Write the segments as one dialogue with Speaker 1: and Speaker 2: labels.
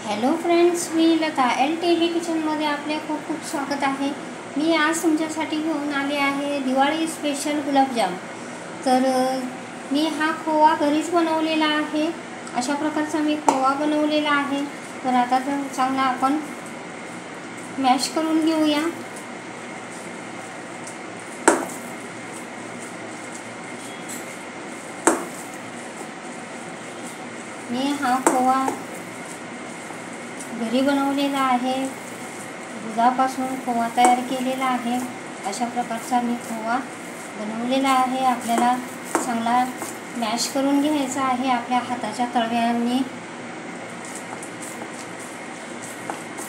Speaker 1: Hello friends, मी Lata LTV किचनमध्ये आपले खूप खूप स्वागत आहे। मी आज तुमच्यासाठी घेऊन आले आहे दिवाळी स्पेशल गुलाबजाम। तर मी हा खोवा घरीच बनवलेला आहे। अशा प्रकारचा मी खोवा बनवलेला आहे। तर आता चांगला आपण मॅश करून घेऊया। मी हा खोवा घरी बनवलेला आहे। दुधापासून खोवा तयार केलेला आहे। अशा प्रकारचा मी खोवा बनवलेला आहे। आपल्याला चांगला मॅश करून घ्यायचा आहे आपल्या हाताच्या तळव्यांनी।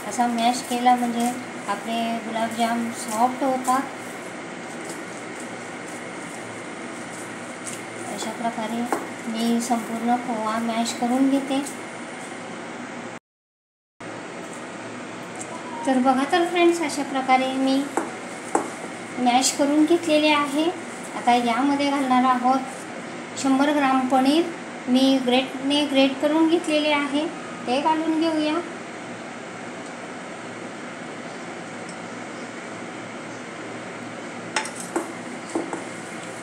Speaker 1: असा मॅश केला म्हणजे आपले गुलाबजाम सॉफ्ट होतात। अशा प्रकारे मी संपूर्ण खोवा मॅश करून घेते। तर बघा तर फ्रेंड्स, अशा प्रकारे मी मॅश करून घेतलेले आहे। आता यामध्ये घालणार आहोत 100 ग्राम पनीर। मी ग्रेटने ग्रेट करून घेतलेले आहे, ते घालून घेऊया।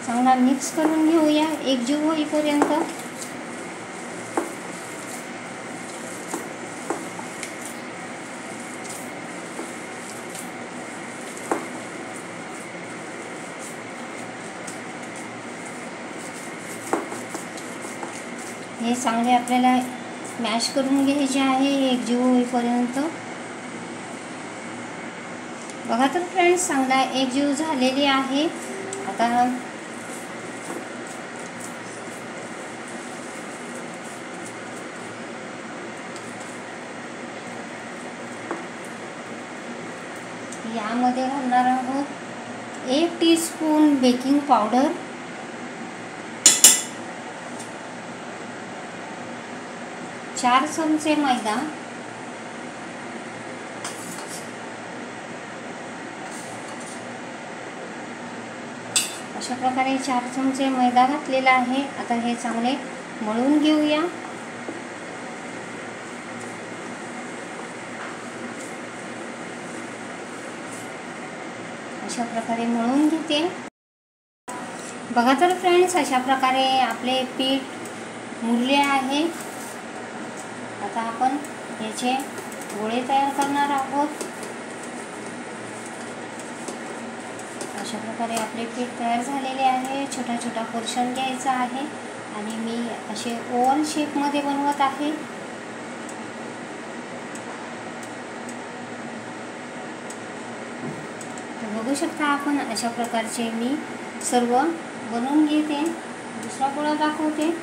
Speaker 1: चांगला मिक्स करून घेऊया एकजीव होईपर्यंत। हे चांगले आपल्याला मॅश करून घ्यायचे आहे एकजीव होईपर्यंत। बघा तर फ्रेंड्स, चांगला एकजीव झालेली आहे। आता यामध्ये घालणार आहोत 1 टीस्पून बेकिंग पावडर, 4 चमचे मैदा, अशा प्रकारे 4 चमचे मैदा घातलेला आहे। आता हे चांगले मळून घेऊया। अशा प्रकारे मळून घेते। बघा तर फ्रेंड्स, अशा प्रकारे आपले पीठ मुरले आहे। आता आपण याचे गोळे तयार करणार आहोत। अशा प्रकारे आपले पीठ तयार झालेले आहे। छोटा छोटा पोर्शन घ्यायचा आहे आणि मी असे ओव्हल शेपमध्ये बनवत आहे। बघू शकता आपण, अशा प्रकारचे मी सर्व बनवून घेते। दुसरा गोळा दाखवते।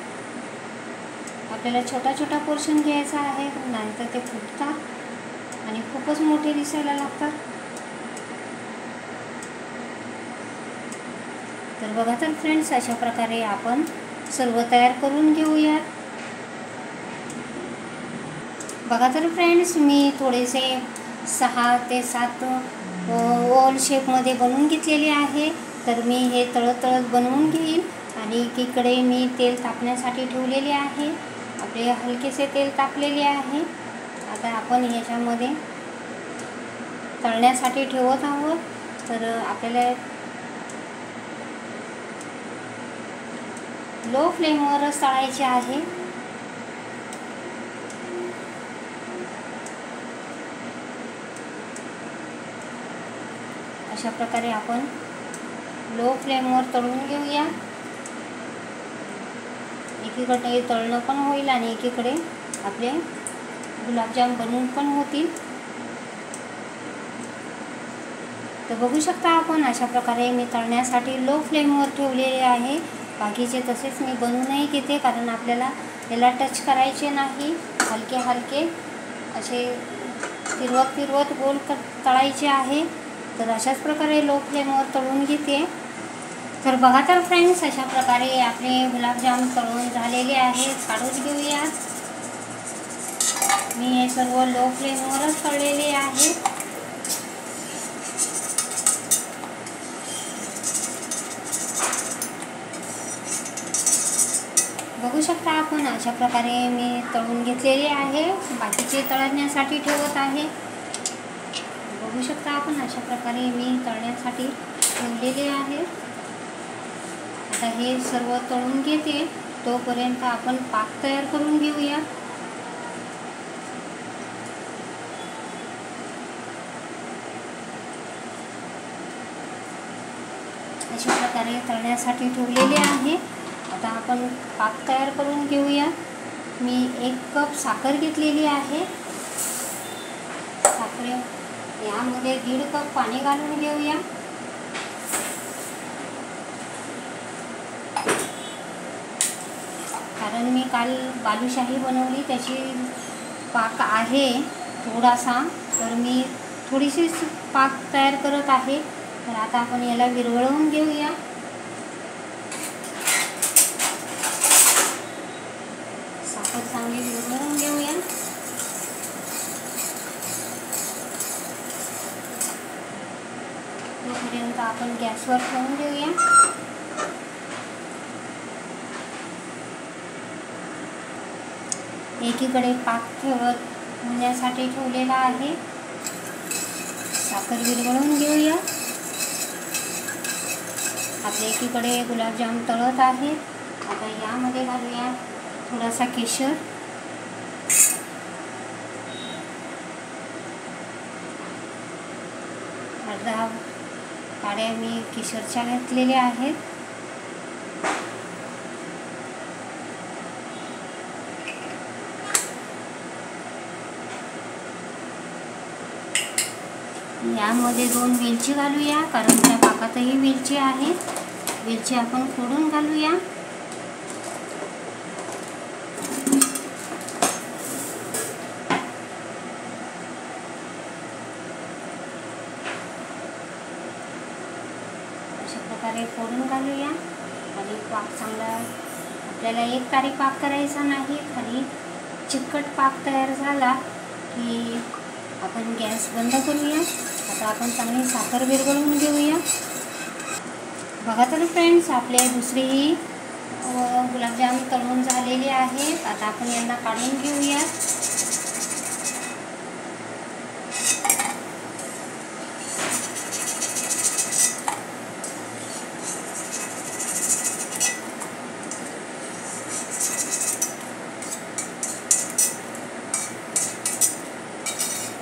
Speaker 1: आपल्याला छोटा छोटा पोर्शन घ्यायचा आहे, नाहीतर ते फुटतात आणि खूपच मोठे दिसायला लागतात। तर बघा तर फ्रेंड्स, अशा प्रकारे आपण सर्व तयार करून घेऊयात। बघा तर फ्रेंड्स, मी थोडेसे 6 ते 7 ओव्हल शेपमध्ये बनवून घेतलेले आहे। तर मी हे तळत तळत बनवून घेईन आणि एकीकडे मी तेल तापण्यासाठी ठेवलेले आहे। आपले हलकेसे तेल तापलेले आहे। आता आपण याच्यामध्ये तळण्यासाठी ठेवत आहोत। तर आपल्याला लो फ्लेमवरच तळायचे आहे। अशा प्रकारे आपण लो फ्लेमवर तळून घेऊया। एकीकडे तळणं पण होईल आणि एकीकडे आपले गुलाबजाम बनवून पण होतील। तर बघू शकता आपण, अशा प्रकारे मी तळण्यासाठी लो फ्लेमवर ठेवलेले आहे। बाकीचे तसेच मी बनवूनही घेते, कारण आपल्याला याला टच करायचे नाही। हलके हलके असे फिरवत फिरवत गोल तळायचे आहे। तर अशाच प्रकारे लो फ्लेमवर तळून घेते। तर बघा तर फ्रेंड्स, अशा प्रकारे आपले गुलाबजाम तळून झालेले आहेत। काढून घेऊया। मी हे सर्व लो फ्लेमवरच तळलेले आहे। बघू शकता शकता आपण अशा प्रकारे मी तळून घेतलेले आहे, बाकीचे तळण्यासाठी ठेवत आहे। बघू शकता आपण अशा प्रकारे मी तळण्यासाठी ठेवलेले आहे। आता हे सर्व तळून घेते, तोपर्यंत आपण पाक तयार करून घेऊया। अशा प्रकारे तळण्यासाठी ठेवलेले आहे। आता आपण पाक तयार करून घेऊया। मी 1 कप साखर घेतलेली आहे। साखर यामध्ये 1.5 कप पाणी घालून घेऊया। कारण मी काल बालुशाही बनवली, त्याची पाक आहे थोडासा, तर मी थोडीशी पाक तयार करत आहे। तर आता आपण याला विरघळवून घेऊया। साखर चांगली विरघळवून घेऊया। तोपर्यंत आपण गॅसवर ठेवून देऊया। एकीकडे पाक होण्यासाठी ठेवलेला आहे। साखर विरघळवून घेऊया। आपल्या एकीकडे गुलाबजाम तळत आहे। आता यामध्ये घालूया थोडासा केशर, अर्धा काड्या मी केशरच्या घातलेल्या आहेत। यामध्ये 2 वेलची घालूया, कारण त्या पाकातही वेलची आहे। वेलची आपण फोडून घालूया। अशा प्रकारे फोडून घालूया आणि पाक चांगला, आपल्याला एकतारी पाक करायचा नाही। खाली चिकट पाक तयार झाला की आपण गॅस बंद करूया। आता आपण चांगली साखर विरघळवून घेऊया। बघा तर फ्रेंड्स, आपले दुसरेही गुलाबजाम तळून झालेले आहेत। आता आपण यांना काढून घेऊया।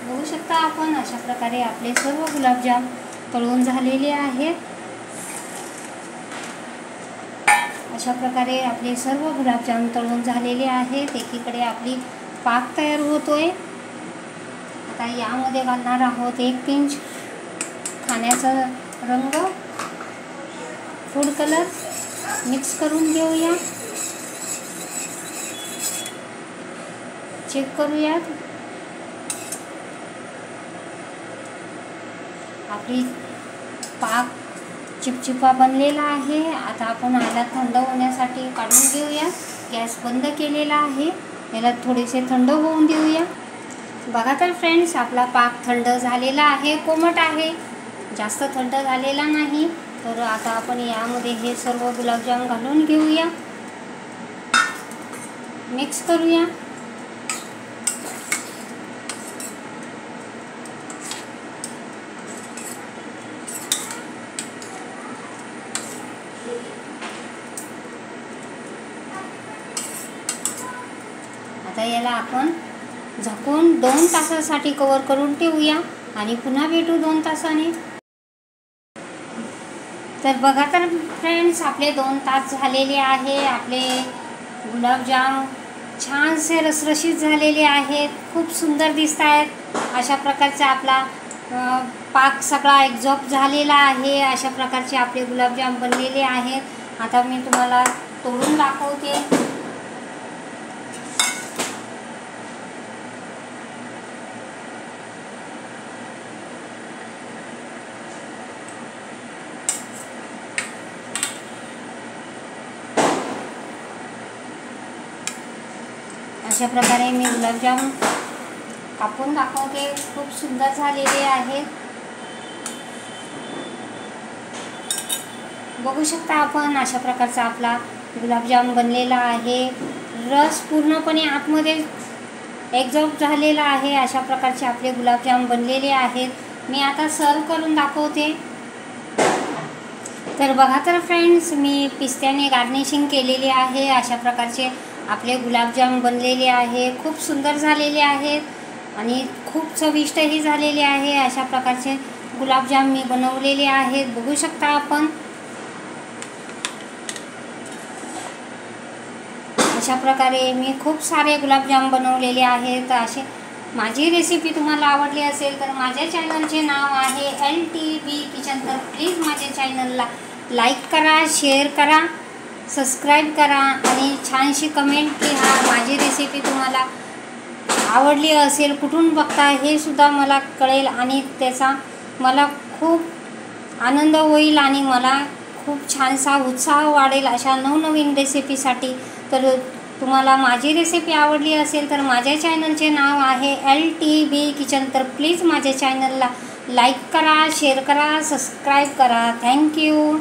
Speaker 1: बघू शकता आपण अशा प्रकारे आपले सर्व गुलाबजाम तळून झालेले आहेत। अशा प्रकारे आपले सर्व गुलाबजाम तळून झालेले आहेत। एकीकडे आपली पाक तयार होतोय। आता यामध्ये घालणार आहोत 1 पिंच खाण्याचा रंग, फूड कलर, मिक्स करून घेऊया। चेक करूया। आपली पाक चिपचिपा बनलेला आहे। आता आपण याला थंड होण्यासाठी काढून घेऊया। गॅस बंद केलेला आहे, याला थोडेसे थंड होऊन देऊया। बघा तर फ्रेंड्स, आपला पाक थंड झालेला आहे, कोमट आहे, जास्त थंड झालेला नाही। तर आता आपण यामध्ये हे सर्व गुलाबजाम घालून घेऊया, मिक्स करूया। आता याला आपण झाकून 2 तासासाठी कव्हर करून ठेवूया आणि पुन्हा भेटू 2 तासाने। तर बघा तर फ्रेंड्स, आपले 2 तास झालेले आहे। आपले गुलाबजाम छानसे रसरशीत झालेले आहेत, खूप सुंदर दिसत आहेत। अशा प्रकारचा आपला पाक सगळा एक्झॉस्ट झालेला आहे। अशा प्रकारचे आपले गुलाबजाम बनलेले आहेत। आता मी तुम्हाला तोडून दाखवते। अशा प्रकारे मी गुलाबजाम कापून दाखवते, खूप सुंदर झालेले आहेत। बघू शकता आपण अशा प्रकारचा आपला गुलाबजाम बनलेला आहे। रस पूर्णपणे आतमध्ये एक्झॉस्ट झालेला आहे। अशा प्रकारचे आपले गुलाबजाम बनलेले आहेत। मी आता सर्व करून दाखवते। तर बघा तर फ्रेंड्स, मी पिस्त्याने गार्निशिंग केलेली आहे। अशा प्रकारचे आपले गुलाबजाम बनलेले आहे। खूप सुंदर झालेले आहेत आणि खूप चविष्टही झालेले आहे। अशा प्रकारचे गुलाबजाम मी बनवलेले आहेत, बघू शकता आपण। अशा प्रकारे मी खूप सारे गुलाबजाम बनवलेले आहेत। असे माझी रेसिपी तुम्हाला आवडली असेल तर माझ्या चॅनलचे नाव आहे LTB किचन। तर प्लीज माझ्या चॅनलला लाईक करा, शेअर करा, सबस्क्राईब करा आणि छानशी कमेंट लिहा। माझी रेसिपी तुम्हाला आवडली असेल, कुठून बघता हे सुद्धा मला कळेल आणि त्याचा मला खूप आनंद होईल आणि मला खूप छानसा उत्साह वाढेल अशा नवनवीन रेसिपीसाठी। तर तुम्हाला माझी रेसिपी आवडली असेल तर माझ्या चॅनलचे नाव आहे LTB किचन। तर प्लीज माझ्या चॅनलला लाईक करा, शेअर करा, सबस्क्राईब करा। थँक्यू।